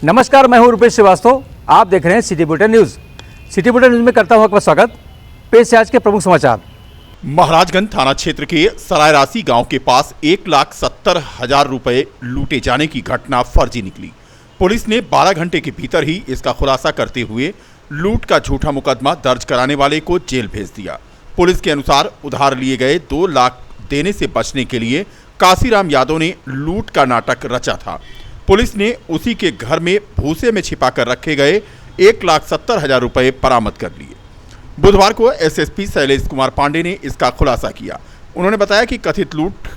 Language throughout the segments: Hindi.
नमस्कार, मैं हूं रुपेश श्रीवास्तव। आप देख रहे हैं city bulletin news. City bulletin news में करता हूं आपका स्वागत। पेश है आज के प्रमुख समाचार। महाराजगंज थाना क्षेत्र के सरायरासी गांव के पास 1,70,000 रुपए लूटे जाने की घटना फर्जी निकली। पुलिस ने 12 घंटे के भीतर ही इसका खुलासा करते हुए लूट का झूठा मुकदमा दर्ज कराने वाले को जेल भेज दिया। पुलिस के अनुसार उधार लिए गए 2 लाख देने से बचने के लिए काशीराम यादव ने लूट का नाटक रचा था। पुलिस ने उसी के घर में भूसे में छिपाकर रखे गए 1,70,000 रुपए बरामद कर लिए। बुधवार को एसएसपी शैलेश कुमार पांडे ने इसका खुलासा किया। उन्होंने बताया कि कथित लूट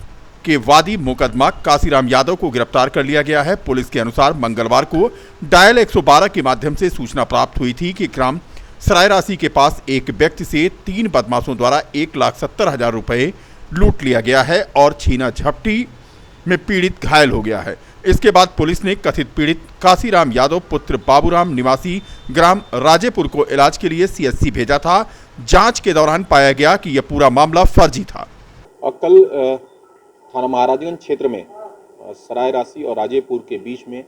के वादी मुकदमा काशीराम यादव को गिरफ्तार कर लिया गया है। पुलिस के अनुसार मंगलवार को डायल 112 के माध्यम से सूचना प्राप्त हुई थी कि ग्राम सरायरासी के पास एक व्यक्ति से 3 बदमाशों द्वारा 1,70,000 रुपए लूट लिया गया है और छीना झपटी में पीड़ित घायल हो गया है। इसके बाद पुलिस ने कथित पीड़ित काशीराम यादव पुत्र बाबूराम निवासी ग्राम राजेपुर को इलाज के लिए सीएचसी भेजा था। जांच के दौरान पाया गया कि यह पूरा मामला फर्जी था। और कल थाना महाराजगंज क्षेत्र में सरायरासी और राजेपुर के बीच में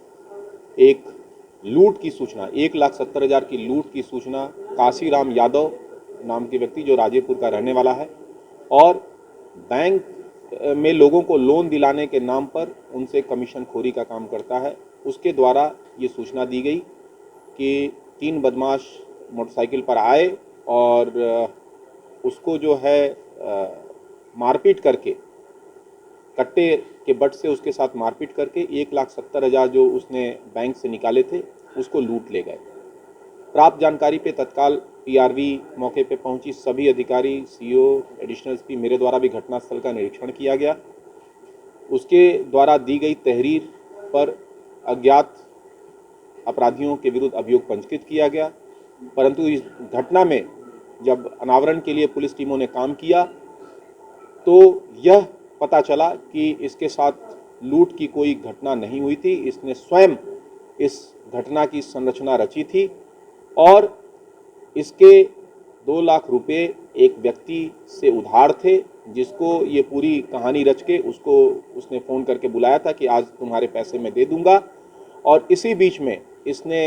एक लूट की सूचना 1,70,000 की लूट की सूचना काशीराम यादव नाम के व्यक्ति जो राजेपुर का रहने वाला है और बैंक में लोगों को लोन दिलाने के नाम पर उनसे कमीशन खोरी का काम करता है, उसके द्वारा ये सूचना दी गई कि 3 बदमाश मोटरसाइकिल पर आए और उसको जो है मारपीट करके कट्टे के बट से उसके साथ मारपीट करके 1,70,000 जो उसने बैंक से निकाले थे उसको लूट ले गए। प्राप्त जानकारी पे तत्काल पीआरवी मौके पे पहुंची। सभी अधिकारी, सीओ, एडिशनल एसपी मेरे द्वारा भी घटनास्थल का निरीक्षण किया गया। उसके द्वारा दी गई तहरीर पर अज्ञात अपराधियों के विरुद्ध अभियोग पंजीकृत किया गया। परंतु इस घटना में जब अनावरण के लिए पुलिस टीमों ने काम किया तो यह पता चला कि इसके साथ लूट की कोई घटना नहीं हुई थी। इसने स्वयं इस घटना की संरचना रची थी और इसके 2 लाख रुपए एक व्यक्ति से उधार थे, जिसको ये पूरी कहानी रच के उसने फ़ोन करके बुलाया था कि आज तुम्हारे पैसे मैं दे दूंगा। और इसी बीच में इसने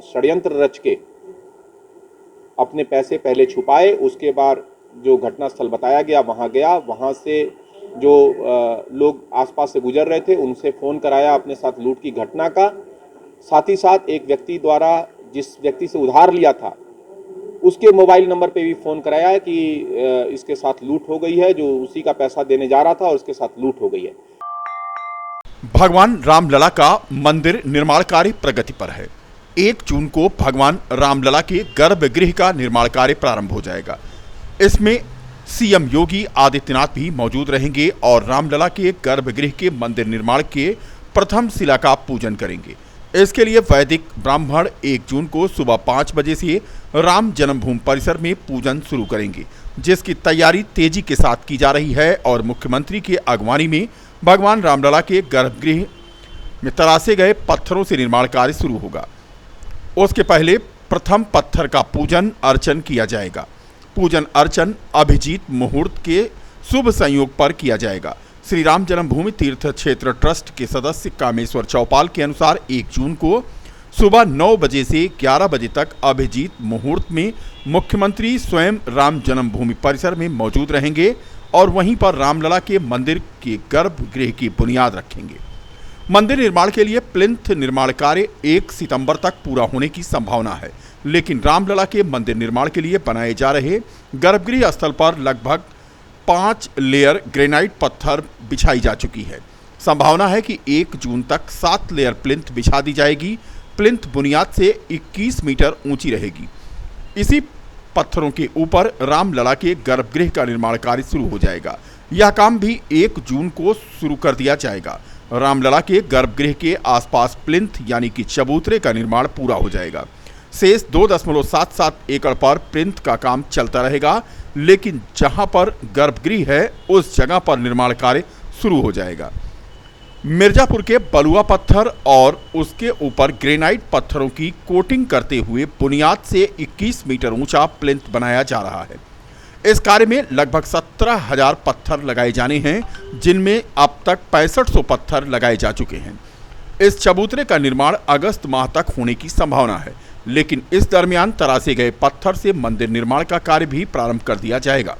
षड्यंत्र रच के अपने पैसे पहले छुपाए। उसके बाद जो घटनास्थल बताया गया वहाँ गया, वहाँ से जो लोग आसपास से गुजर रहे थे उनसे फ़ोन कराया अपने साथ लूट की घटना का। साथ ही साथ एक व्यक्ति द्वारा जिस व्यक्ति से उधार लिया था उसके मोबाइल नंबर पे भी फ़ोन कराया है कि इसके साथ लूट हो गई है, जो उसी का पैसा देने जा रहा था और उसके साथ लूट हो गई है। भगवान रामलला का मंदिर निर्माण कार्य प्रगति पर है। 1 जून को भगवान रामलला के गर्भगृह का निर्माण कार्य प्रारंभ हो जाएगा। इसमें सीएम योगी आदित्यनाथ भी मौजूद रहेंगे और रामलला के गर्भगृह के मंदिर निर्माण के प्रथम शिला का पूजन करेंगे। इसके लिए वैदिक ब्राह्मण 1 जून को सुबह 5 बजे से राम जन्मभूमि परिसर में पूजन शुरू करेंगे, जिसकी तैयारी तेजी के साथ की जा रही है और मुख्यमंत्री की अगवानी में भगवान रामलला के गर्भगृह में तराशे गए पत्थरों से निर्माण कार्य शुरू होगा। उसके पहले प्रथम पत्थर का पूजन अर्चन किया जाएगा। पूजन अर्चन अभिजीत मुहूर्त के शुभ संयोग पर किया जाएगा। श्री राम जन्मभूमि तीर्थ क्षेत्र ट्रस्ट के सदस्य कामेश्वर चौपाल के अनुसार 1 जून को सुबह 9 बजे से 11 बजे तक अभिजीत मुहूर्त में मुख्यमंत्री स्वयं राम जन्मभूमि परिसर में मौजूद रहेंगे और वहीं पर रामलला के मंदिर के गर्भगृह की बुनियाद रखेंगे। मंदिर निर्माण के लिए प्लिंथ निर्माण कार्य 1 सितंबर तक पूरा होने की संभावना है, लेकिन रामलला के मंदिर निर्माण के लिए बनाए जा रहे गर्भगृह स्थल पर लगभग 5 लेयर ग्रेनाइट पत्थर बिछाई जा चुकी है। संभावना है कि 1 जून तक 7 लेयर प्लिंथ बिछा दी जाएगी। प्लिंथ बुनियाद से 21 मीटर ऊंची रहेगी। इसी पत्थरों के ऊपर रामलला के गर्भगृह का निर्माण कार्य शुरू हो जाएगा। यह काम भी 1 जून को शुरू कर दिया जाएगा। रामलला के गर्भगृह के आसपास प्लिंथ यानी कि चबूतरे का निर्माण पूरा हो जाएगा। शेष 2.77 एकड़ पर प्लिंथ का काम चलता रहेगा, लेकिन जहां पर गर्भगृह है उस जगह पर निर्माण कार्य शुरू हो जाएगा। मिर्जापुर के बलुआ पत्थर और उसके ऊपर ग्रेनाइट पत्थरों की कोटिंग करते हुए बुनियाद से 21 मीटर ऊंचा प्लिंथ बनाया जा रहा है। इस कार्य में लगभग 17,000 पत्थर लगाए जाने हैं, जिनमें अब तक 6500 पत्थर लगाए जा चुके हैं। इस चबूतरे का निर्माण अगस्त माह तक होने की संभावना है, लेकिन इस दरमियान तरासे गए पत्थर से मंदिर निर्माण का कार्य भी प्रारंभ कर दिया जाएगा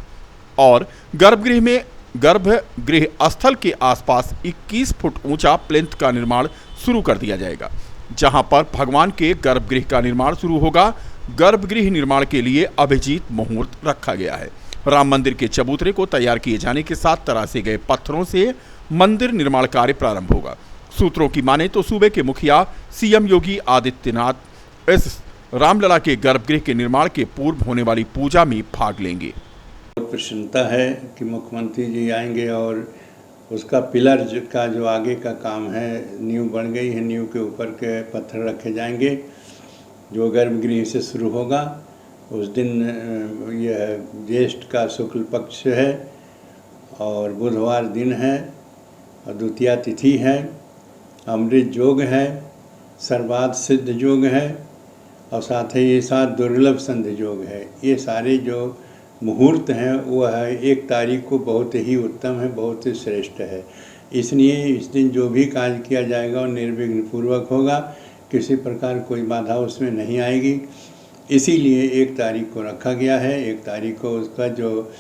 और गर्भगृह स्थल के आसपास 21 फुट ऊंचा प्लिंथ का निर्माण शुरू कर दिया जाएगा, जहां पर भगवान के गर्भगृह का निर्माण शुरू होगा। गर्भगृह निर्माण के लिए अभिजीत मुहूर्त रखा गया है। राम मंदिर के चबूतरे को तैयार किए जाने के साथ तरासे गए पत्थरों से मंदिर निर्माण कार्य प्रारंभ होगा। सूत्रों की माने तो सूबे के मुखिया सीएम योगी आदित्यनाथ इस रामलला के गर्भगृह के निर्माण के पूर्व होने वाली पूजा में भाग लेंगे। बहुत प्रसन्नता है कि मुख्यमंत्री जी आएंगे और उसका पिलर का जो आगे का काम है, नींव बन गई है, नींव के ऊपर के पत्थर रखे जाएंगे जो गर्भगृह से शुरू होगा। उस दिन यह ज्येष्ठ का शुक्ल पक्ष है और बुधवार दिन है और द्वितीया तिथि है, अमृत योग है, सर्वार्थ सिद्ध योग है और साथ ही साथ दुर्लभ संध योग है। ये सारे जो मुहूर्त हैं वो है 1 तारीख को बहुत ही उत्तम है, बहुत ही श्रेष्ठ है। इसलिए इस दिन जो भी कार्य किया जाएगा वो निर्विघ्न पूर्वक होगा, किसी प्रकार कोई बाधा उसमें नहीं आएगी। इसीलिए 1 तारीख को रखा गया है। 1 तारीख को उसका जो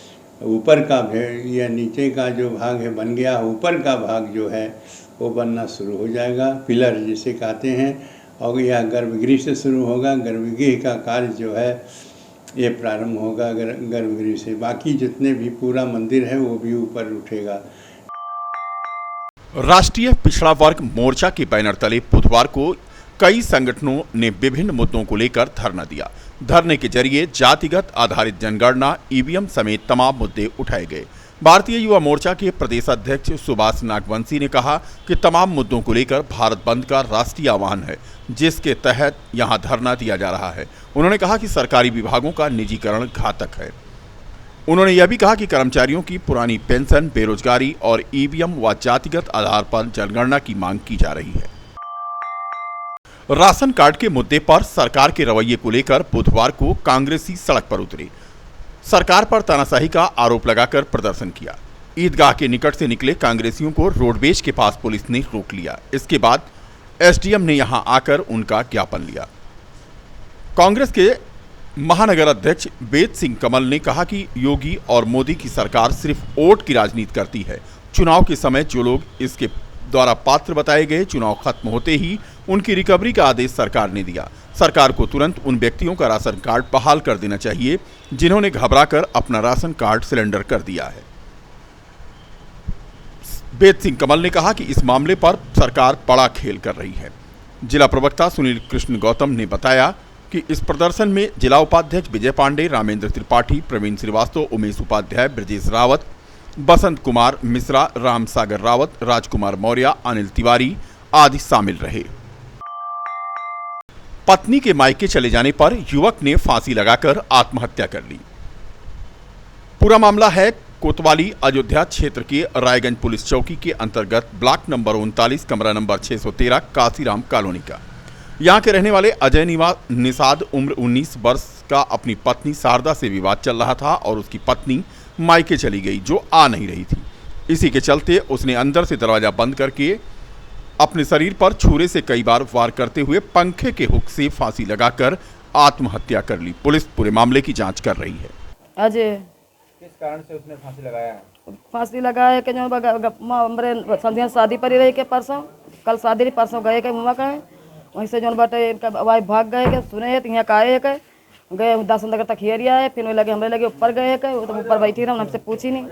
ऊपर का या नीचे का जो भाग है बन गया, ऊपर का भाग जो है वो बनना शुरू हो जाएगा, पिलर जिसे कहते हैं, और यह गर्भगृह से शुरू होगा। गर्भगृह का कार्य जो है ये प्रारंभ होगा गर्भगृह से। बाकी जितने भी पूरा मंदिर है वो भी ऊपर उठेगा। राष्ट्रीय पिछड़ा वर्ग मोर्चा के बैनर तले बुधवार को कई संगठनों ने विभिन्न मुद्दों को लेकर धरना दिया। धरने के जरिए जातिगत आधारित जनगणना, ईवीएम समेत तमाम मुद्दे उठाए गए। भारतीय युवा मोर्चा के प्रदेश अध्यक्ष सुभाष नागवंशी ने कहा कि तमाम मुद्दों को लेकर भारत बंद का राष्ट्रीय आह्वान है, जिसके तहत यहां धरना दिया जा रहा है। उन्होंने कहा कि सरकारी विभागों का निजीकरण घातक है। उन्होंने यह भी कहा कि कर्मचारियों की पुरानी पेंशन, बेरोजगारी और ईवीएम व जातिगत आधार पर जनगणना की मांग की जा रही है। राशन कार्ड के मुद्दे पर सरकार के रवैये को लेकर बुधवार को कांग्रेसी सड़क पर उतरे। सरकार पर तानाशाही का आरोप लगाकर प्रदर्शन किया। ईदगाह के निकट से निकले कांग्रेसियों को रोडवेज के पास पुलिस ने रोक लिया। इसके बाद एसडीएम ने यहां आकर उनका ज्ञापन लिया। कांग्रेस के महानगर अध्यक्ष वेद सिंह कमल ने कहा कि योगी और मोदी की सरकार सिर्फ वोट की राजनीति करती है। चुनाव के समय जो लोग इसके द्वारा पात्र बताए गए, चुनाव खत्म होते ही उनकी रिकवरी का आदेश सरकार ने दिया। सरकार को तुरंत उन व्यक्तियों का राशन कार्ड बहाल कर देना चाहिए जिन्होंने घबराकर अपना राशन कार्ड सिलेंडर कर दिया है। वेद सिंह कमल ने कहा कि इस मामले पर सरकार बड़ा खेल कर रही है। जिला प्रवक्ता सुनील कृष्ण गौतम ने बताया कि इस प्रदर्शन में जिला उपाध्यक्ष विजय पांडे, रामेंद्र त्रिपाठी, प्रवीण श्रीवास्तव, उमेश उपाध्याय, ब्रजेश रावत, बसंत कुमार मिश्रा, राम सागर रावत, राजकुमार मौर्य, अनिल तिवारी आदि शामिल रहे। पत्नी के मायके चले जाने पर युवक ने फांसी लगाकर आत्महत्या कर ली। पूरा मामला है कोतवाली अयोध्या क्षेत्र के रायगंज पुलिस चौकी के अंतर्गत ब्लॉक नंबर 39 कमरा नंबर 613 काशीराम कॉलोनी का। यहां के रहने वाले अजय निषाद उम्र 19 वर्ष का अपनी पत्नी शारदा से विवाद चल रहा था और उसकी पत्नी मायके चली गई जो आ नहीं रही थी। इसी के चलते उसने अंदर से दरवाजा बंद करके अपने शरीर पर छुरे से कई बार वार करते हुए पंखे के हुक से फांसी लगाकर आत्महत्या कर ली। पुलिस पूरे मामले की जांच कर रही है। अजय किस कारण से उसने फांसी लगाया है? फांसी लगाया कि जो हमरे संध्या शादी पर ही रही के परसों, कल शादी रही, परसों गए के मुआ का वहीं से जो बाटे इनका वाइफ भाग गए के सुने है तो यहाँ का आए के गए 10 नगर तक हियरिया है। फिर लगे हमरे लगे ऊपर गए के, वो तो ऊपर बैठी रहा, हमसे पूछी नहीं।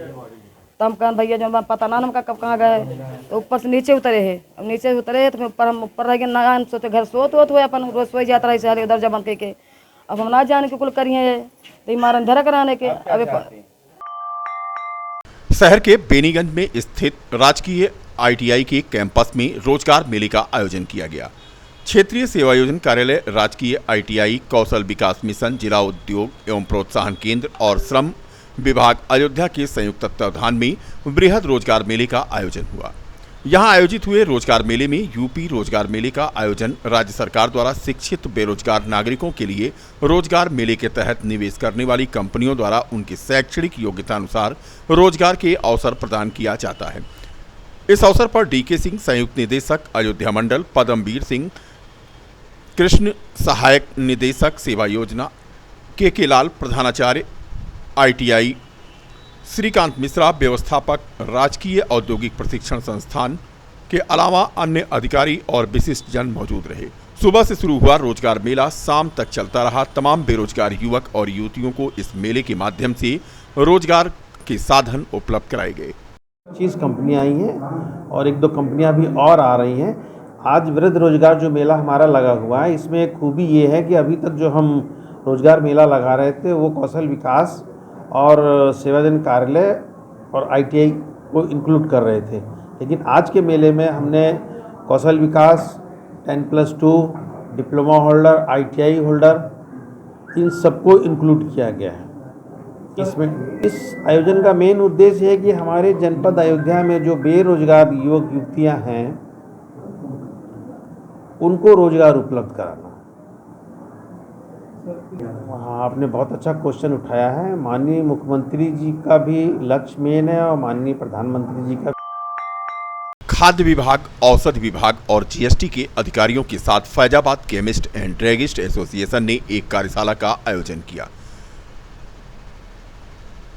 तो हम कहन भैया जो पता ना हमका कब कहाँ गए, तो ऊपर से नीचे उतरे है। अब नीचे उतरे तो फिर ऊपर हम ऊपर रह गए ना, हम सोचे घर सोत हुए अपन रोज सोई जाता रही सारे उधर जबन के। अब हम ना जाने के कुल करिए तो मारन धरा कराने के। अब शहर के बेनीगंज में स्थित राजकीय ITI के कैंपस में रोजगार मेले का आयोजन किया गया। क्षेत्रीय सेवायोजन कार्यालय, राजकीय ITI, कौशल विकास मिशन, जिला उद्योग एवं प्रोत्साहन केंद्र और श्रम विभाग अयोध्या के संयुक्त तत्वावधान में बृहद रोजगार मेले का आयोजन हुआ। यहां आयोजित हुए रोजगार मेले में यूपी रोजगार मेले का आयोजन राज्य सरकार द्वारा शिक्षित बेरोजगार नागरिकों के लिए रोजगार मेले के तहत निवेश करने वाली कंपनियों द्वारा उनकी शैक्षणिक योग्यता अनुसार रोजगार के अवसर प्रदान किया जाता है। इस अवसर पर डीके सिंह संयुक्त निदेशक अयोध्या मंडल, पद्मवीर सिंह कृष्ण सहायक निदेशक सेवा योजना, के लाल प्रधानाचार्य ITI, श्रीकांत मिश्रा व्यवस्थापक राजकीय औद्योगिक प्रशिक्षण संस्थान के अलावा अन्य अधिकारी और विशिष्ट जन मौजूद रहे। सुबह से शुरू हुआ रोजगार मेला शाम तक चलता रहा। तमाम बेरोजगार युवक और युवतियों को इस मेले के माध्यम से रोजगार के साधन उपलब्ध कराए गए। 25 कंपनियां आई हैं और 1-2 कंपनियां भी और आ रही हैं। आज वृद्ध रोजगार जो मेला हमारा लगा हुआ है, इसमें एक खूबी ये है कि अभी तक जो हम रोजगार मेला लगा रहे थे वो कौशल विकास और सेवाजन कार्यालय और ITI को इंक्लूड कर रहे थे, लेकिन आज के मेले में हमने कौशल विकास, 10+2, डिप्लोमा होल्डर, ITI होल्डर, इन सबको इंक्लूड किया गया है इसमें। इस आयोजन का मेन उद्देश्य है कि हमारे जनपद अयोध्या में जो बेरोजगार युवक युवतियां हैं उनको रोजगार उपलब्ध कराना। हाँ, आपने बहुत अच्छा क्वेश्चन उठाया है। माननीय मुख्यमंत्री जी का भी लक्ष्य मेन है और माननीय प्रधानमंत्री जी का। खाद्य विभाग, औषधि विभाग और GST के अधिकारियों के साथ Faizabad chemist and druggist association ने एक कार्यशाला का आयोजन किया।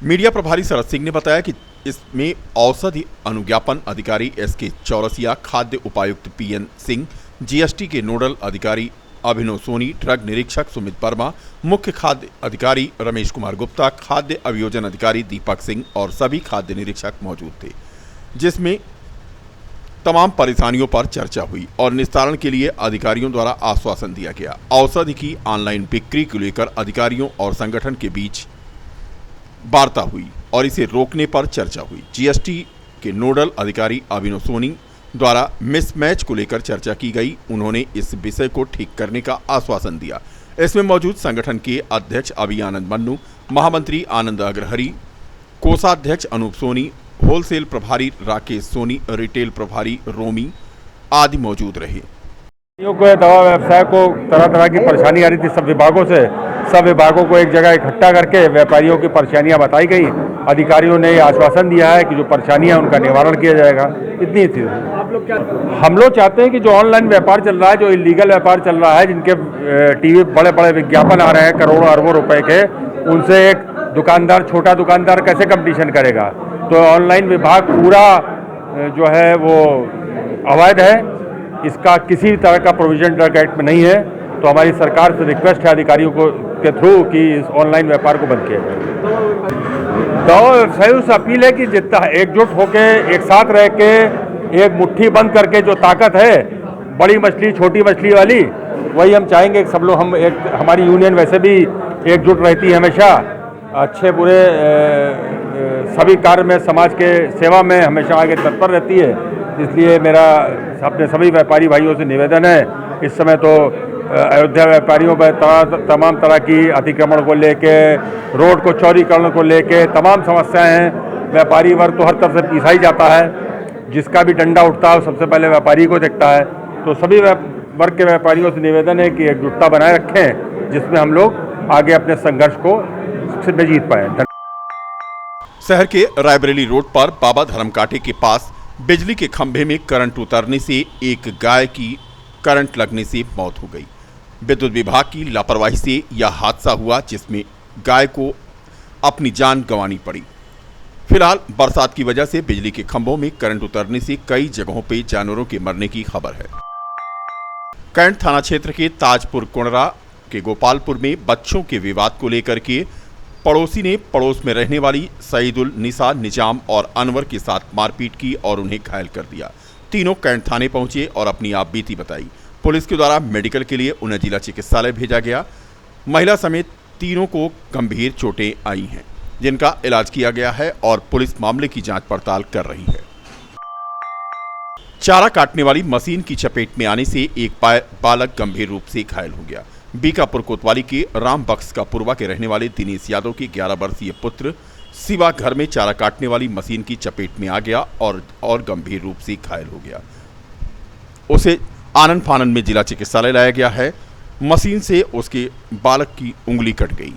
मीडिया प्रभारी शरद सिंह ने बताया कि इसमें औषधि अनुज्ञापन अधिकारी SK चौरसिया, खाद्य उपायुक्त PN सिंह, GST के नोडल अधिकारी अभिनव सोनी, ड्रग निरीक्षक सुमित वर्मा, मुख्य खाद्य अधिकारी रमेश कुमार गुप्ता, खाद्य अभियोजन अधिकारी दीपक सिंह और सभी खाद्य निरीक्षक मौजूद थे, जिसमें तमाम परेशानियों पर चर्चा हुई और निस्तारण के लिए अधिकारियों द्वारा आश्वासन दिया गया। औषधि की ऑनलाइन बिक्री को लेकर अधिकारियों और संगठन के बीच वार्ता हुई और इसे रोकने पर चर्चा हुई। GST के नोडल अधिकारी अभिनव सोनी द्वारा मिसमैच को लेकर चर्चा की गई। उन्होंने इस विषय को ठीक करने का आश्वासन दिया। इसमें मौजूद संगठन के अध्यक्ष अभी आनंद मन्नू, महामंत्री आनंद अग्रहरी, कोषाध्यक्ष अनूप सोनी, होलसेल प्रभारी राकेश सोनी, रिटेल प्रभारी रोमी आदि मौजूद रहे। को दवा व्यवसाय को तरह तरह की परेशानी आ रही थी। सब विभागों को एक जगह इकट्ठा करके व्यापारियों की परेशानियां बताई गई। अधिकारियों ने आश्वासन दिया है कि जो परेशानियां उनका निवारण किया जाएगा। इतनी थी। हम लोग चाहते हैं कि जो ऑनलाइन व्यापार चल रहा है, जो इलीगल व्यापार चल रहा है, जिनके टीवी बड़े बड़े विज्ञापन आ रहे हैं करोड़ों अरबों रुपए के, उनसे एक दुकानदार, छोटा दुकानदार कैसे कंपटीशन करेगा। तो ऑनलाइन विभाग पूरा जो है वो अवैध है। इसका किसी तरह का प्रोविजन ड्रग एक्ट में नहीं है। तो हमारी सरकार से रिक्वेस्ट है अधिकारियों को के थ्रू कि इस ऑनलाइन व्यापार को बंद किया जाए। दवा व्यवसायियों से अपील है कि जितना एकजुट होकर एक साथ रह के एक मुट्ठी बंद करके जो ताकत है बड़ी मछली छोटी मछली वाली, वही हम चाहेंगे कि सब लोग हम एक, हमारी यूनियन वैसे भी एकजुट रहती है हमेशा, अच्छे बुरे सभी कार्य में, समाज के सेवा में हमेशा आगे तत्पर रहती है। इसलिए मेरा अपने सभी व्यापारी भाइयों से निवेदन है, इस समय तो अयोध्या व्यापारियों पर तमाम तरह की अतिक्रमण को लेके, रोड को चौड़ीकरण को लेके तमाम समस्याएं हैं। व्यापारी वर्ग तो हर तरफ से पीसा ही जाता है। जिसका भी डंडा उठता है सबसे पहले व्यापारी को देखता है। तो सभी वर्ग के व्यापारियों से निवेदन है कि एकजुटता बनाए रखें, जिसमें हम लोग आगे अपने संघर्ष को जीत पाए। शहर के रायबरेली रोड पर बाबा धर्मकाटे के पास बिजली के खंभे में करंट उतरने से एक गाय की करंट लगने से मौत हो गई। विद्युत विभाग की लापरवाही से यह हादसा हुआ, जिसमें गाय को अपनी जान गंवानी पड़ी। फिलहाल बरसात की वजह से बिजली के खंभों में करंट उतरने से कई जगहों पर जानवरों के मरने की खबर है। कैंट थाना क्षेत्र के ताजपुर कुंडरा के गोपालपुर में बच्चों के विवाद को लेकर के पड़ोसी ने पड़ोस में रहने वाली सईदुल निसा, निजाम और अनवर के साथ मारपीट की और उन्हें घायल कर दिया। तीनों कैंट थाने पहुंचे और अपनी आप बीती बताई। पुलिस के द्वारा मेडिकल के लिए उन्हें जिला चिकित्सालय भेजा गया। महिला समेत तीनों को गंभीर चोटें आई हैं, जिनका इलाज किया गया है और पुलिस मामले की जांच पड़ताल कर रही है। चारा काटने वाली मशीन की चपेट में आने से एक बालक गंभीर रूप से घायल हो गया। बीकापुर कोतवाली के राम बख्श का पूर्वा के रहने वाले दिनेश यादव के 11 वर्षीय पुत्र शिवा घर में चारा काटने वाली मशीन की चपेट में आ गया और गंभीर रूप से घायल हो गया। उसे आनन फानन में जिला चिकित्सालय लाया गया है। मशीन से उसके बालक की उंगली कट गई।